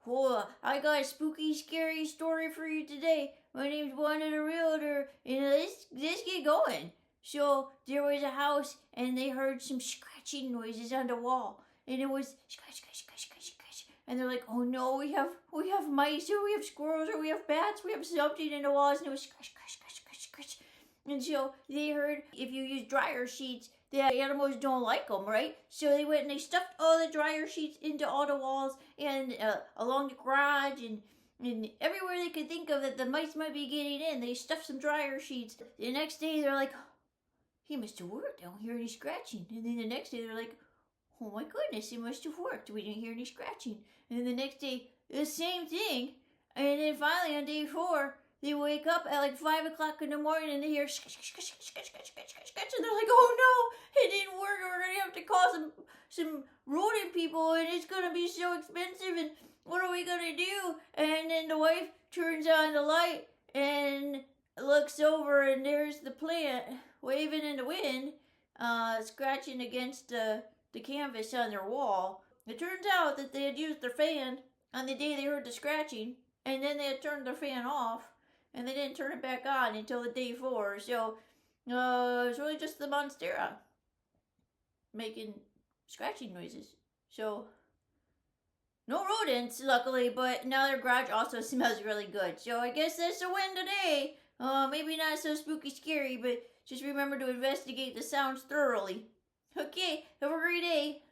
Oh, I got a spooky, scary story for you today. My name's Wanda the Realtor, and let's get going. So there was a house, and they heard some scratching noises on the wall, and it was scratch, scratch, scratch, scratch, scratch. And they're like, "Oh no, we have mice, or we have squirrels, or we have bats, we have something in the walls," and it was scratch, scratch, scratch, scratch, scratch. And so they heard if you use dryer sheets, the animals don't like them, right? So they went and they stuffed all the dryer sheets into all the walls and along the garage and everywhere they could think of that the mice might be getting in. They stuffed some dryer sheets. The next day they're like, he must have worked. I don't hear any scratching. And then the next day they're like, oh my goodness, it must have worked. We didn't hear any scratching. And then the next day, the same thing. And then finally on day 4, they wake up at like 5 o'clock in the morning and they hear scratch, scratch, scratch, scratch, scratch, scratch, scratch, scratch, and they're like, oh no, it didn't work. We're gonna have to call some rodent people, and it's gonna be so expensive. And what are we gonna do? And then the wife turns on the light and looks over, and there's the plant waving in the wind, scratching against the canvas on their wall. It turns out that they had used their fan on the day they heard the scratching, and then they had turned their fan off, and they didn't turn it back on until the day 4. So it was really just the monstera making scratching noises. So no rodents, luckily, but now their garage also smells really good. So I guess that's a win today. Maybe not so spooky scary, but just remember to investigate the sounds thoroughly. Okay, have a great day.